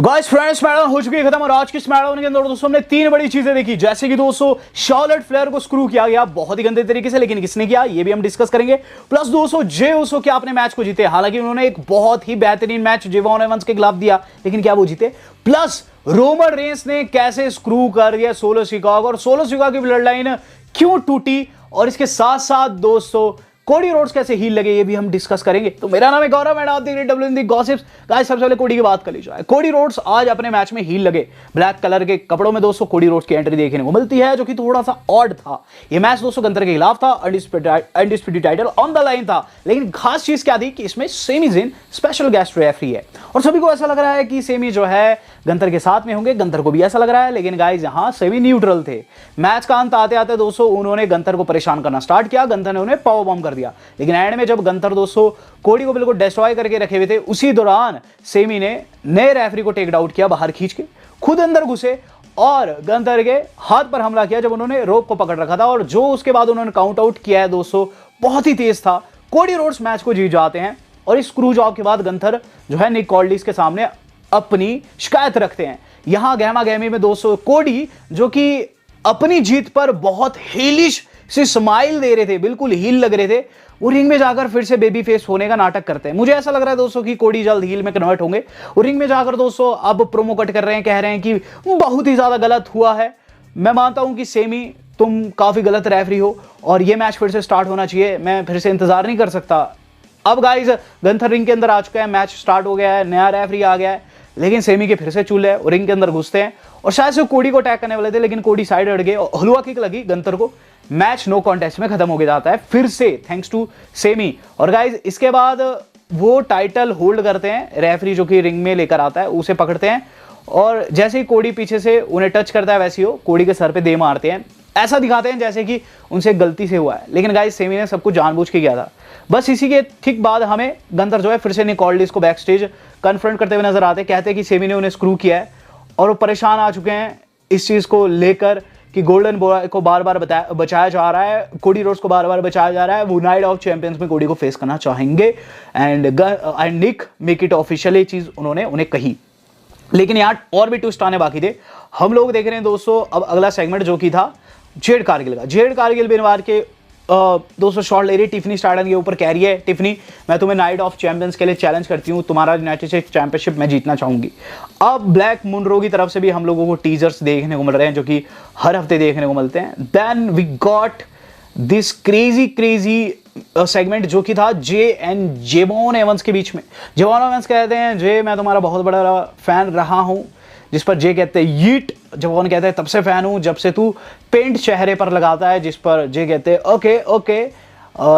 तो guys friends, SmackDown हो चुकी है खत्म और आज की स्मैकडाउन के अंदर दोस्तों हमने तीन बड़ी चीजें देखी। जैसे कि दोस्तों शार्लेट फ्लेयर को स्क्रू किया गया बहुत ही गंदे तरीके से, लेकिन किसने किया ये भी हम डिस्कस करेंगे। प्लस दोस्तों जे उसो क्या अपने मैच को जीते, हालांकि उन्होंने एक बहुत ही बेहतरीन मैच जेवॉन एवंस के खिलाफ दिया, लेकिन क्या वो जीते। प्लस रोमन रेंस ने कैसे स्क्रू कर दिया सोलो सिकागो और सोलो सिकागो की ब्लड लाइन क्यों टूटी, और इसके साथ साथ दोस्तों कोडी रोड्स कैसे हील लगे ये भी हम डिस्कस करेंगे। तो मेरा नाम है गौरव एंड आप देख रहे हैं WND गॉसिप्स। गाइस सबसे पहले कोडी की बात कर ली जाए। कोडी रोड्स आज अपने मैच में हील लगे, ब्लैक कलर के कपड़ों में दोस्तों कोडी रोड्स की एंट्री देखने को मिलती है, जो कि थोड़ा सा ऑड था। ये मैच दोस्तों गंतर के खिलाफ था, undisputed title on the line था, लेकिन खास चीज क्या थी कि इसमें सेमी जिन स्पेशल गेस्ट रेफरी है और सभी को ऐसा लग रहा है कि सेमी जो है गंतर के साथ में होंगे, गंतर को भी ऐसा लग रहा है, लेकिन गाइस यहां सेमी न्यूट्रल थे। मैच का अंत आते आते दोस्तों उन्होंने गंतर को परेशान करना स्टार्ट किया, गंतर ने उन्हें पावर बॉम्ब कर दिया, लेकिन एंड में जब गंतर दोस्तों कोडी को बिल्कुल डिस्ट्रॉय करके रखे हुए थे, उसी दौरान सेमी ने नए रेफरी को टेक आउट किया, बाहर खींच के खुद अंदर घुसे और गंतर के हाथ पर हमला किया जब उन्होंने रोप को पकड़ रखा था, और जो उसके बाद उन्होंने काउंट आउट किया है दोस्तों बहुत ही तेज था। कोडी रोड्स मैच को जीत जाते हैं और इस स्क्रू जॉब के बाद गंतर जो है निक कॉल्डिस के सामने अपनी शिकायत रखते हैं। यहां गहमा गहमी में दोस्तों कोडी जो कि अपनी जीत पर बहुत हेलिश से स्माइल दे रहे थे, बिल्कुल हील लग रहे थे, वो रिंग में जाकर फिर से बेबी फेस होने का नाटक करते हैं। मुझे ऐसा लग रहा है दोस्तों कि कोडी जल्द हील में कन्वर्ट होंगे और रिंग में जाकर दोस्तों अब प्रोमो कट कर रहे हैं, कह रहे हैं कि बहुत ही ज्यादा गलत हुआ है। मैं मानता हूं कि सेमी तुम काफी गलत रेफरी हो और ये मैच फिर से स्टार्ट होना चाहिए, मैं फिर से इंतजार नहीं कर सकता। अब गाइस गंथर रिंग के अंदर आ चुका है, मैच स्टार्ट हो गया है, नया रेफरी आ गया है, लेकिन सेमी के फिर से चूल्हे है और रिंग के अंदर घुसते हैं और शायद से कोडी को अटैक करने वाले थे, लेकिन कोडी साइड हट गए और हलवा किक लगी गंतर को। मैच नो कॉन्टेस्ट में खत्म हो गया जाता है फिर से थैंक्स टू सेमी। और गाइज इसके बाद वो टाइटल होल्ड करते हैं, रेफरी जो कि रिंग में लेकर आता है उसे पकड़ते हैं और जैसे ही कोडी पीछे से उन्हें टच करता है वैसे ही वो कोडी के सर पे दे मारते हैं, ऐसा दिखाते हैं जैसे कि उनसे गलती से हुआ है, लेकिन गाइज सेमी ने सब कुछ जानबूझ के किया था। बस इसी के ठीक बाद हमें गंतर जो है फिर से निक कॉल्डिस को बैक स्टेज कन्फ्रंट करते हुए नजर आते हैं, कहते हैं कि सेमी ने उन्हें स्क्रू किया है और वो परेशान आ चुके हैं इस चीज को लेकर कि गोल्डन बॉय को बार बार बचाया जा रहा है, कोडी रोड्स को बार बार बचाया जा रहा है, वो नाइट ऑफ चैंपियंस में कोडी को फेस करना चाहेंगे and Nick make it official, ये चीज उन्होंने उन्हें कही। लेकिन यहाँ और भी ट्विस्ट आने बाकी थे। हम लोग देख रहे हैं दोस्तों अब अगला सेगमेंट जो कि था जेड कारगिल का। जेड कारगिल बिनवार के दोस्तों शॉट ले रही टिफनी स्टार्डन के ऊपर, कह रही है टिफनी मैं तुम्हें नाइट ऑफ चैंपियंस के लिए चैलेंज करती हूँ, तुम्हारा यूनाइटेड स्टेट्स चैंपियनशिप मैं जीतना चाहूंगी। अब ब्लैक मुनरो की तरफ से भी हम लोगों को टीजर्स देखने को मिल रहे हैं जो कि हर हफ्ते देखने को मिलते हैं। Then we got this crazy segment जो कि था जे एंड जेवॉन एवंस के बीच में। जेवॉन एवंस कहते हैं जे मैं तुम्हारा बहुत बड़ा फैन रहा हूँ, जिस पर जे कहते हैं यीट, जवान कहते हैं तब से फैन हूं जब से तू पेंट चेहरे पर लगाता है, जिस पर जे कहते हैं ओके ओके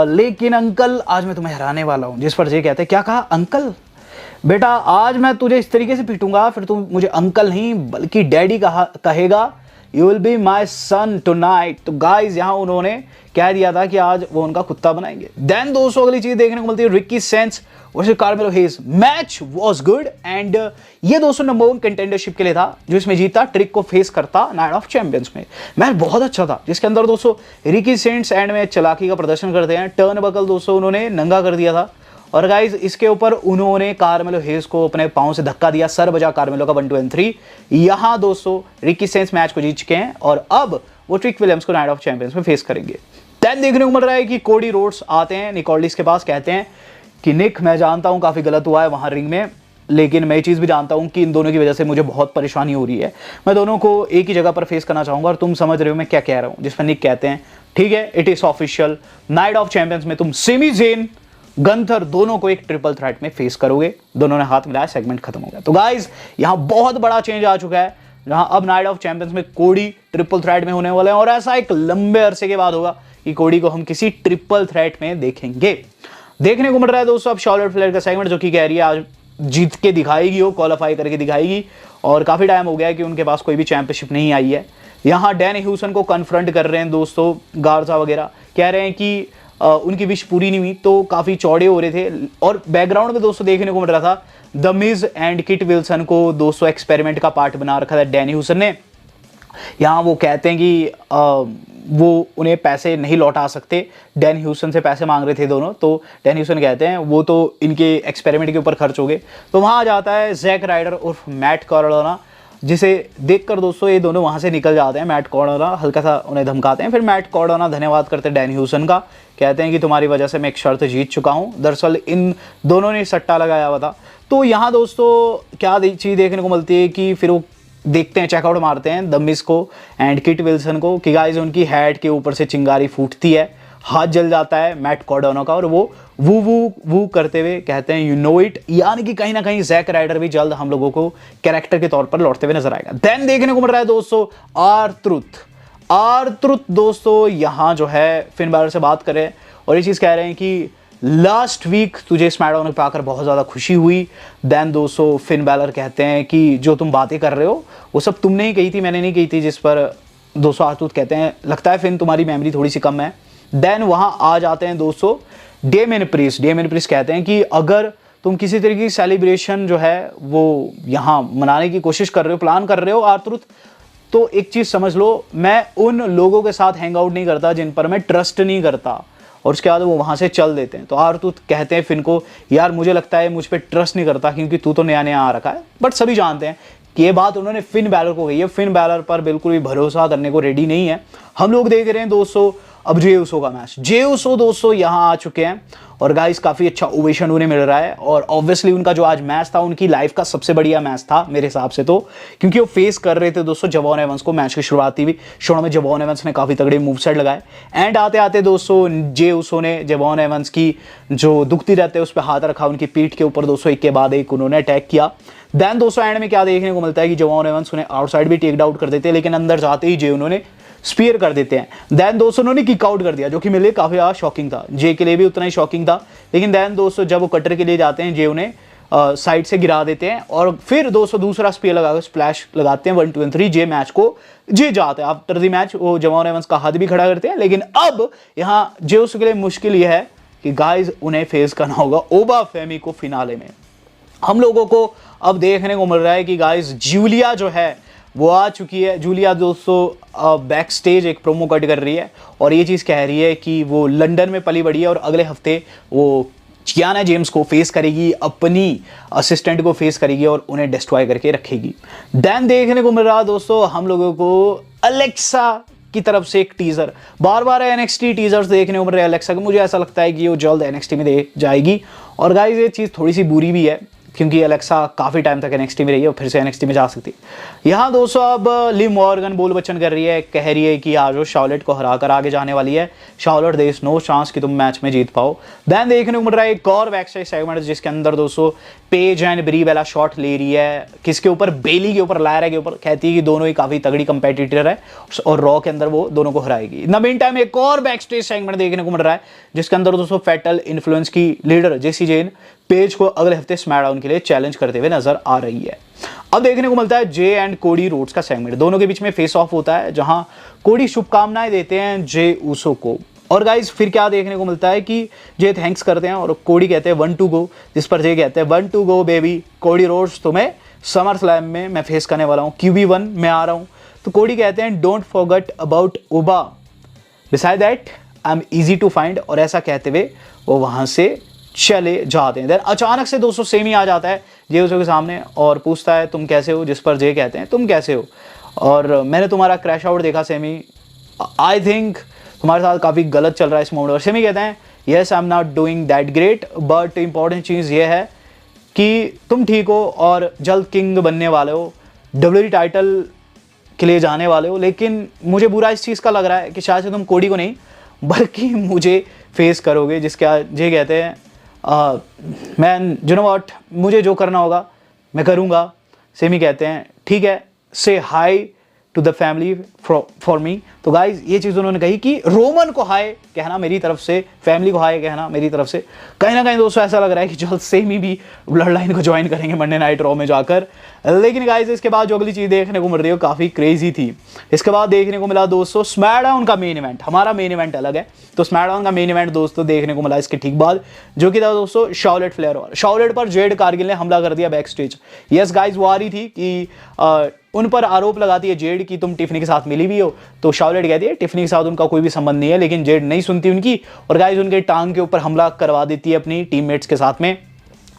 लेकिन अंकल आज मैं तुम्हें हराने वाला हूं, जिस पर जे कहते हैं क्या कहा अंकल, बेटा आज मैं तुझे इस तरीके से पीटूंगा फिर तू मुझे अंकल नहीं बल्कि डैडी कहेगा, you will be my son tonight. तो गाइज यहाँ उन्होंने कह दिया था कि आज वो उनका कुत्ता बनाएंगे। देन दोस्तों अगली चीज देखने को मिलती है Ricky sense versus कार्मेलो hedge. Match was good and ये दोस्तों नंबर 1 कंटेंडरशिप के लिए था, जो इसमें जीता ट्रिक को फेस करता नाइट ऑफ चैंपियंस में। मैच बहुत अच्छा था जिसके अंदर दोस्तों रिकी सेंस एंड में चलाकी का प्रदर्शन करते हैं, टर्न बकल दोस्तों उन्होंने नंगा कर दिया था और गाइज इसके ऊपर उन्होंने कार्मेलो हेज को अपने पांव से धक्का दिया, सर बजा कार्मेलो का 1 2 3। यहां दोस्तों रिकी सेंस मैच को जीत चुके हैं और अब वो ट्रिक विलियम्स को नाइट ऑफ चैंपियंस में फेस करेंगे। देन देखने को मिल रहा है कि कोडी रोड्स आते हैं निक कॉल्डिस के पास, कहते हैं कि निक मैं जानता हूं काफी गलत हुआ है वहां रिंग में, लेकिन मैं ये चीज भी जानता हूं कि इन दोनों की वजह से मुझे बहुत परेशानी हो रही है, मैं दोनों को एक ही जगह पर फेस करना चाहूंगा और तुम समझ रहे हो मैं क्या कह रहा हूं। जिस पर निक कहते हैं ठीक है it is official, night of champions में तुम सेमी जेन गंथर दोनों को एक ट्रिपल थ्रेट में फेस करोगे। दोनों ने हाथ मिलाया, सेगमेंट खत्म हो गया। तो गाइज यहां बहुत बड़ा चेंज आ चुका है, जहां अब नाइट ऑफ चैंपियंस में कोडी ट्रिपल थ्रेट में होने वाले हैं और ऐसा एक लंबे अरसे के बाद होगा कि कोडी को हम किसी ट्रिपल थ्रेट में देखेंगे। देखने को मिल रहा है दोस्तों अब शार्लेट फ्लेयर का सेगमेंट जो कि कह रही है आज जीत के दिखाएगी, वो क्वालिफाई करके दिखाएगी और काफी टाइम हो गया है कि उनके पास कोई भी चैंपियनशिप नहीं आई है। यहां डैन ह्यूसन को कन्फ्रंट कर रहे हैं दोस्तों गार्जा वगैरह, कह रहे हैं कि उनकी विश पूरी नहीं हुई, तो काफी चौड़े हो रहे थे और बैकग्राउंड में दोस्तों देखने को मिल रहा था the Miz and kit Wilson को दोस्तों एक्सपेरिमेंट का पार्ट बना रखा था डैन ह्यूसन ने। यहाँ वो कहते हैं कि वो उन्हें पैसे नहीं लौटा सकते। डैन ह्यूस्टन से पैसे मांग रहे थे दोनों, तो डैन ह्यूस्टन कहते हैं वो तो इनके एक्सपेरिमेंट के ऊपर खर्च हो गए। तो वहाँ आ जाता है जैक राइडर उर्फ मैट कार्डिना, जिसे देखकर दोस्तों ये दोनों वहाँ से निकल जाते हैं। मैट कार्डिना हल्का सा उन्हें धमकाते हैं, फिर मैट कार्डिना धन्यवाद करते हैं डैन ह्यूस्टन का, कहते हैं कि तुम्हारी वजह से मैं एक शर्त जीत चुका हूँ। दरअसल इन दोनों ने सट्टा लगाया हुआ था। तो यहाँ दोस्तों क्या चीज़ देखने को मिलती है कि फिर वो देखते हैं, चेकआउट मारते हैं द मिज को एंड किट विल्सन को कि गाइस उनकी हेड के ऊपर से चिंगारी फूटती है, हाथ जल जाता है मैट कार्डिना का, और वो वू वू वू करते हुए कहते हैं यू नो इट, यानी कि कहीं ना कहीं जैक राइडर भी जल्द हम लोगों को कैरेक्टर के तौर पर लौटते हुए नजर आएगा। देन देखने को मिल रहा है दोस्तों आर-ट्रुथ दोस्तों यहाँ जो है फिन बैलर से बात करें और ये चीज़ कह रहे हैं कि लास्ट वीक तुझे स्मैकडाउन पे आकर बहुत ज़्यादा खुशी हुई। देन दोस्तों फिन बैलर कहते हैं कि जो तुम बातें कर रहे हो वो सब तुमने ही कही थी, मैंने नहीं कही थी, जिस पर दोस्तों आर-ट्रुथ कहते हैं लगता है फिन तुम्हारी मेमोरी थोड़ी सी कम है। देन वहाँ आ जाते हैं दोस्तों डेमियन प्रीस्ट कहते हैं कि अगर तुम किसी तरीके की सेलिब्रेशन जो है वो यहाँ मनाने की कोशिश कर रहे हो, प्लान कर रहे हो आर-ट्रुथ, तो एक चीज़ समझ लो, मैं उन लोगों के साथ हैंग आउट नहीं करता जिन पर मैं ट्रस्ट नहीं करता। और उसके बाद वो वहाँ से चल देते हैं। तो आर-ट्रुथ कहते हैं फिन को यार मुझे लगता है मुझ पर ट्रस्ट नहीं करता क्योंकि तू तो नया नया आ रखा है। बट सभी जानते हैं कि ये बात उन्होंने फिन बैलर को कही है, फिन बैलर पर बिल्कुल भी भरोसा करने को रेडी नहीं है। हम लोग देख रहे हैं दोस्तों अब जे उसो का मैच। जे उसो दोस्तों यहाँ आ चुके हैं और गाइस काफ़ी अच्छा ओवेशन उन्हें मिल रहा है और ऑब्वियसली उनका जो आज मैच था उनकी लाइफ का सबसे बढ़िया मैच था मेरे हिसाब से, तो क्योंकि वो फेस कर रहे थे दोस्तों जवॉन एवंस को। मैच की शुरुआती भी शो में जवॉन एवंस ने काफ़ी तगड़े मूव सेट लगाए एंड आते आते दोस्तों जे उसो ने जवॉन एवंस की जो दुखती रहते हैं उस पर हाथ रखा, उनकी पीठ के ऊपर दोस्तों एक के बाद एक उन्होंने अटैक किया। देन दोस्तों एंड में क्या देखने को मिलता है कि जवॉन एवंस उन्हें आउटसाइड भी टेक आउट कर देते हैं, लेकिन अंदर जाते ही जे उन्होंने स्पीयर कर देते हैं। देन दोस्तों उन्होंने किक आउट कर दिया जो कि मेरे लिए काफ़ी ज़्यादा शॉकिंग था, जे के लिए भी उतना ही शॉकिंग था। लेकिन देन दोस्तों जब वो कटर के लिए जाते हैं जे उन्हें साइड से गिरा देते हैं और फिर दोस्तों दूसरा स्पीयर लगाकर स्प्लैश लगाते हैं 1 2 3 जे मैच को जे जाते हैं। आफ्टर द मैच वो जवॉन एवंस का हाथ भी खड़ा करते हैं। लेकिन अब यहाँ जे उसके लिए मुश्किल यह है कि गाइज उन्हें फेस करना होगा ओबा फेमी को फिनाले में। हम लोगों को अब देखने को मिल रहा है कि गाइज जूलिया जो है वो आ चुकी है। जूलिया दोस्तों बैक स्टेज एक प्रोमो कट कर रही है और ये चीज़ कह रही है कि वो लंदन में पली बड़ी है और अगले हफ्ते वो कियाना जेम्स को फेस करेगी, अपनी असिस्टेंट को फेस करेगी और उन्हें डिस्ट्रॉय करके रखेगी। देन देखने को मिल रहा दोस्तों हम लोगों को अलेक्सा की तरफ से एक टीजर, बार बार NXT टीजर्स देखने को मिल रहे हैं अलेक्सा को। मुझे ऐसा लगता है कि वो जल्द NXT में दे जाएगी और गाइस ये चीज़ थोड़ी सी बुरी भी है क्योंकि अलेक्सा काफ़ी टाइम तक NXT में रही है और फिर से NXT में जा सकती है। यहाँ दोस्तों अब लिव मॉर्गन बोल बच्चन कर रही है, कह रही है कि आज वो शार्लेट को हराकर आगे जाने वाली है। Charlotte there is no chance कि तुम मैच में जीत पाओ। देन देखने को मिल रहा है एक और बैकस्टेज सेगमेंट जिसके अंदर दोस्तों Paige and Brie Bella shot ले रही है किसके ऊपर, बेली के ऊपर, लायरा के ऊपर। कहती है कि दोनों ही काफ़ी तगड़ी कंपेटिटर है और रॉ के अंदर वो दोनों को हराएगी। इन द मीन टाइम एक और बैकस्टेज सेगमेंट देखने को मिल रहा है जिसके अंदर दोस्तों फैटल इन्फ्लुएंस की लीडर जेसी जेन पेज को अगले हफ्ते स्मैकडाउन के लिए चैलेंज करते हुए नजर आ रही है। अब देखने को मिलता है जे एंड कोडी रोड्स का सेगमेंट, दोनों के बीच में फेस ऑफ होता है जहां कोडी शुभकामनाएं देते हैं जे ऊसो को। और गाइस फिर क्या देखने को मिलता है कि जे थैंक्स करते हैं और कोडी कहते हैं 1 to go, जिस पर जे कहते हैं 1 to go baby, Cody Rhodes तुम्हें समर स्लैम में मैं फेस करने वाला हूँ, QB1 में आ रहा हूँ। तो कोडी कहते हैं don't forget about Oba, beside that I am easy to find, और ऐसा कहते हुए वो वहां से चले जाते हैं। देन अचानक से दोस्तों सेमी आ जाता है जे उसो के सामने और पूछता है तुम कैसे हो, जिस पर जे कहते हैं तुम कैसे हो और मैंने तुम्हारा क्रैश आउट देखा सेमी, आई थिंक तुम्हारे साथ काफ़ी गलत चल रहा है इस मोमेंट। और सेमी कहते हैं yes I am not doing that great but important चीज़ ये है कि तुम ठीक हो और जल्द किंग बनने वाले हो, WWE टाइटल के लिए जाने वाले हो। लेकिन मुझे बुरा इस चीज़ का लग रहा है कि शायद से तुम कोडी को नहीं बल्कि मुझे फेस करोगे, जिसके जे कहते हैं मैन यू नो व्हाट, मुझे जो करना होगा मैं करूँगा। सेमी कहते हैं ठीक है, से hi to the family for me. तो गाइज ये चीज़ उन्होंने कही कि रोमन को हाई कहना मेरी तरफ से, फैमिली को हाई कहना मेरी तरफ से। कहीं ना कहीं दोस्तों ऐसा लग रहा है कि जल्द सेमी भी ब्लड लाइन को ज्वाइन करेंगे मंडे नाइट रॉ में जाकर। लेकिन गाइज इसके बाद जो अगली चीज़ देखने को मिल रही है काफ़ी क्रेजी थी। इसके बाद देखने को मिला दोस्तों स्मैकडाउन का मेन इवेंट, हमारा मेन इवेंट अलग है, तो स्मैकडाउन का मेन इवेंट दोस्तों देखने को मिला इसके ठीक बाद, जो कि था दोस्तों शार्लेट फ्लेयर। और शार्लेट पर जेड कारगिल ने हमला कर दिया बैक स्टेज। यस गाइज वो आ रही थी कि उन पर आरोप लगाती है जेड कि तुम टिफनी के साथ मिली भी हो, तो शार्लेट कहती है टिफनी के साथ उनका कोई भी संबंध नहीं है, लेकिन जेड नहीं सुनती उनकी और गाइस उनके टांग के ऊपर हमला करवा देती है अपनी टीममेट्स के साथ में।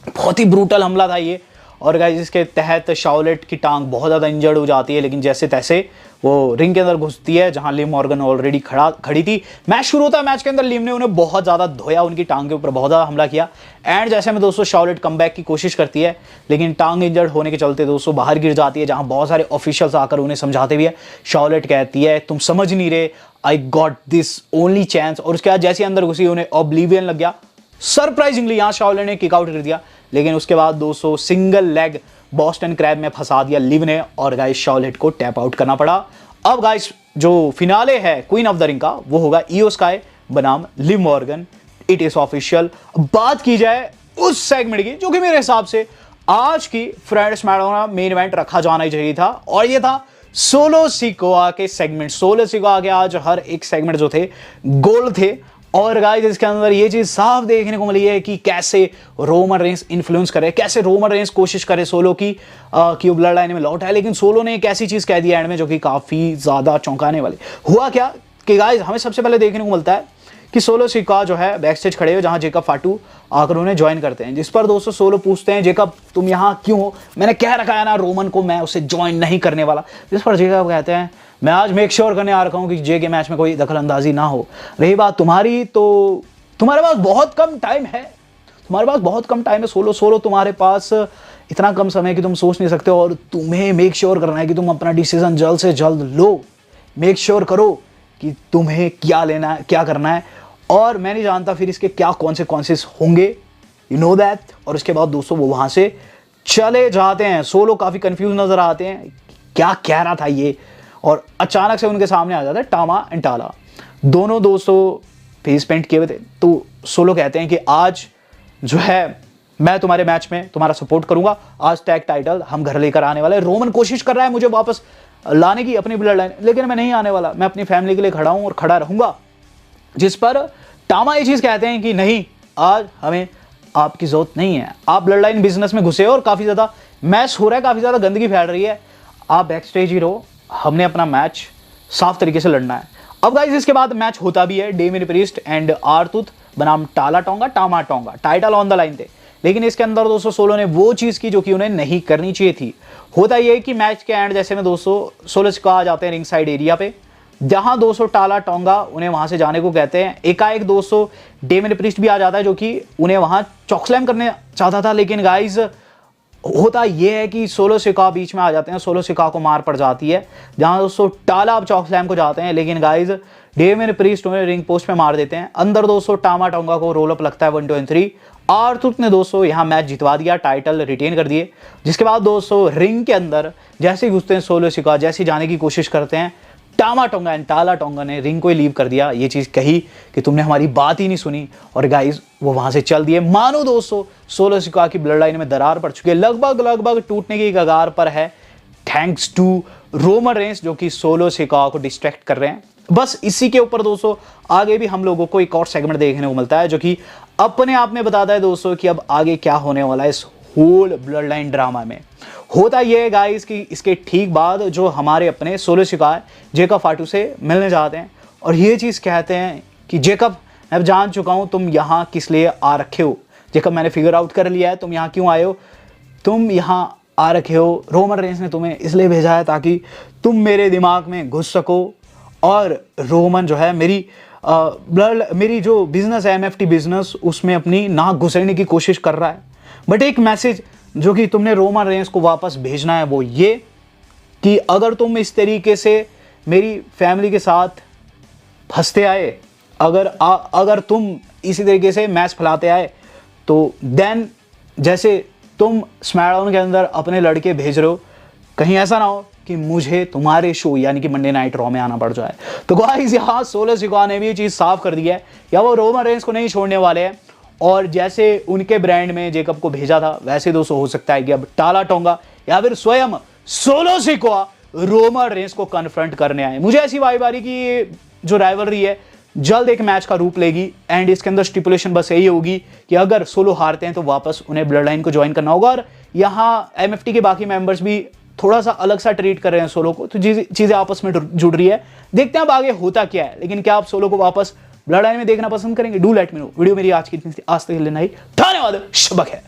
बहुत ही ब्रूटल हमला था ये और गाइस इसके तहत शार्लेट की टांग बहुत ज़्यादा इंजर्ड हो जाती है, लेकिन जैसे तैसे वो रिंग के अंदर घुसती है जहां लिव मॉर्गन ऑलरेडी खड़ी थी। मैच शुरू होता है, मैच के अंदर लिव ने उन्हें बहुत ज़्यादा धोया, उनकी टांग के ऊपर बहुत ज़्यादा हमला किया एंड जैसे में दोस्तों शार्लेट कमबैक की कोशिश करती है, लेकिन टांग इंजर्ड होने के चलते दोस्तों बाहर गिर जाती है, जहां बहुत सारे ऑफिशियल्स आकर उन्हें समझाते भी है। शार्लेट कहती है तुम समझ नहीं रहे, I got this only chance, और उसके बाद जैसे अंदर घुसी उन्हें ऑब्लिवियन लग गया। सरप्राइजिंगली यहाँ शार्लेट ने किक आउट कर दिया, लेकिन उसके बाद दोस्तों सिंगल लेग बॉस्टन क्रैब में फंसा दिया लिव ने और गाइस शार्लेट को टैप आउट करना पड़ा। अब गाइस जो फिनाले है क्वीन ऑफ द रिंग का वो होगा इयो स्काई बनाम Liv Morgan, it is official. बात की जाए उस सेगमेंट की जो कि मेरे हिसाब से आज की फ्राइडे स्मैकडाउन मेन इवेंट रखा जाना ही चाहिए था, और ये था सोलो सिकोआ के सेगमेंट। सोलो सिकोआ के आज हर एक सेगमेंट जो थे गोल्ड थे, और गाइस इसके अंदर ये चीज साफ देखने को मिली है कि कैसे रोमन रेंस इन्फ्लुएंस करे, कैसे रोमन रेंस कोशिश करे सोलो की कि वो ब्लड लाइन में लौट आए, लेकिन सोलो ने एक ऐसी चीज कह दी एंड में जो कि काफी ज्यादा चौंकाने वाली। हुआ क्या कि गाइस हमें सबसे पहले देखने को मिलता है कि सोलो सिकोआ जो है बैक स्टेज खड़े हो जहां जेकब फाटू आकर उन्हें ज्वाइन करते हैं, जिस पर दोस्तों सोलो पूछते हैं जेकब तुम यहाँ क्यों हो, मैंने कह रखा है ना रोमन को मैं उसे ज्वाइन नहीं करने वाला। जिस पर जेकब कहते हैं मैं आज मेक श्योर करने आ रखा हूँ कि जे के मैच में कोई दखल अंदाजी ना हो। रही बात तुम्हारी, तो तुम्हारे पास बहुत कम टाइम है, तुम्हारे पास बहुत कम टाइम है सोलो तुम्हारे पास इतना कम समय कि तुम सोच नहीं सकते, और तुम्हें मेक श्योर करना है कि तुम अपना डिसीजन जल्द से जल्द लो। मेक श्योर करो कि तुम्हें क्या लेना है, क्या करना है, और मैं नहीं जानता फिर इसके क्या कॉन्सिक्वेंसेस होंगे, यू नो दैट। और उसके बाद दोस्तों वो वहां से चले जाते हैं। सोलो काफी कंफ्यूज नजर आते हैं क्या कह रहा था ये, और अचानक से उनके सामने आ जाता है टामा एंड टाला, दोनों दोस्तों फेस पेंट किए हुए थे। तो सोलो कहते हैं कि आज जो है मैं तुम्हारे मैच में तुम्हारा सपोर्ट करूंगा, आज टैग टाइटल हम घर लेकर आने वाले। रोमन कोशिश कर रहा है मुझे वापस लाने की अपनी ब्लड लाइन, लेकिन मैं नहीं आने वाला, मैं अपनी फैमिली के लिए खड़ा हूं और खड़ा रहूंगा। जिस पर टामा ये चीज कहते हैं कि नहीं, आज हमें आपकी जरूरत नहीं है, आप ब्लड लाइन बिजनेस में घुसे हो और काफी ज्यादा मैच हो रहा है, काफी ज्यादा गंदगी फैल रही है, आप बैक स्टेज ही रहो, हमने अपना मैच साफ तरीके से लड़ना है। अब गाइस इसके बाद मैच होता भी है, डेमियन प्रीस्ट एंड आर्थुथ बनाम Tala Tonga Tama Tonga, title on the line थे, लेकिन इसके अंदर दोस्तों सोलो ने वो चीज की जो कि उन्हें नहीं करनी चाहिए थी। होता यह है कि मैच के एंड जैसे में दोस्तों सोलो सिकोआ आ जाते हैं रिंग साइड एरिया पे, जहां दोस्तों टाला टोंगा उन्हें वहां से जाने को कहते हैं। एकाएक दोस्तों डेमियन प्रीस्ट भी आ जाता है जो कि उन्हें वहां चॉकस्लैम करने चाहता था, लेकिन गाइस होता यह है कि सोलो सिकोआ बीच में आ जाते हैं, सोलो सिकोआ को मार पड़ जाती है, जहां दोस्तों टाला अब चॉकस्लैम को जाते हैं, लेकिन गाइस डेमियन प्रीस्ट उन्हें रिंग पोस्ट पे मार देते हैं। अंदर दोस्तों टामा टोंगा को रोल अप लगता है 1 2 3। आर्थुथ ने दोस्तों यहां मैच जितवा दिया, टाइटल रिटेन कर दिए। जिसके बाद दोस्तों रिंग के अंदर जैसे ही घुसते हैं सोलो सिकोआ, जैसे जाने की कोशिश करते हैं, टामा टोंगा एंड टाला टोंगा ने रिंग को ही लीव कर दिया, ये चीज कही कि तुमने हमारी बात ही नहीं सुनी, और गाइस वो वहां से चल दिए। मानो दोस्तों सोलो सिकोआ की ब्लड लाइन में दरार पड़ चुकी है, लगभग टूटने की कगार पर है, थैंक्स टू रोमन रेंस जो कि सोलो सिकोआ को डिस्ट्रैक्ट कर रहे हैं। बस इसी के ऊपर दोस्तों आगे भी हम लोगों को एक और सेगमेंट देखने को मिलता है जो कि अपने आप में बताता है दोस्तों कि अब आगे क्या होने वाला है इस होल ब्लड लाइन ड्रामा में। होता यह है गाइस कि इसके ठीक बाद जो हमारे अपने सोलो सिकोआ जेकब फाटू से मिलने जाते हैं, और ये चीज़ कहते हैं कि जेकब मैं जान चुका हूँ तुम यहाँ किस लिए आ रखे हो, जेकब मैंने फिगर आउट कर लिया है तुम यहाँ क्यों आए हो, तुम यहाँ आ रखे हो, रोमन रेंस ने तुम्हें इसलिए भेजा है ताकि तुम मेरे दिमाग में घुस सको, और रोमन जो है मेरी जो बिजनेस है MFT बिजनेस उसमें अपनी नाक घुसेड़ने की कोशिश कर रहा है। बट एक मैसेज जो कि तुमने रोमन रेंस को वापस भेजना है वो ये कि अगर तुम इस तरीके से मेरी फैमिली के साथ फंसते आए, अगर तुम इसी तरीके से मैच फैलाते आए, तो देन जैसे तुम स्मैकडाउन के अंदर अपने लड़के भेज रहे हो, कहीं ऐसा ना हो कि मुझे तुम्हारे शो यानी कि मंडे नाइट रॉ में आना पड़ जाए। तो गाइस यहाँ सोलो सिकोआ ने भी ये चीज़ साफ कर दी है, या वो रोमन रेंस को नहीं छोड़ने वाले हैं, और जैसे उनके ब्रांड में जेकब को भेजा था वैसे दोस्तों हो सकता है कि अब टाला टोंगा या फिर स्वयं सोलो सिकोआ रोमन रेंस को कन्फ्रंट करने आए। मुझे ऐसी वाइब आ रही कि ये जो राइवलरी है जल्द एक मैच का रूप लेगी, एंड इसके अंदर स्टिपुलेशन बस यही होगी कि अगर सोलो हारते हैं तो वापस उन्हें ब्लड लाइन को ज्वाइन करना होगा, और यहाँ MFT के बाकी मेंबर्स भी थोड़ा सा अलग सा ट्रीट कर रहे हैं सोलो को, तो चीजें आपस में जुड़ रही है। देखते हैं अब आगे होता क्या है, लेकिन क्या आप सोलो को वापस ब्लड लाइन में देखना पसंद करेंगे? Do let me know. Video मेरी आज की आज तक लेना ही, धन्यवाद, शब्बा खैर।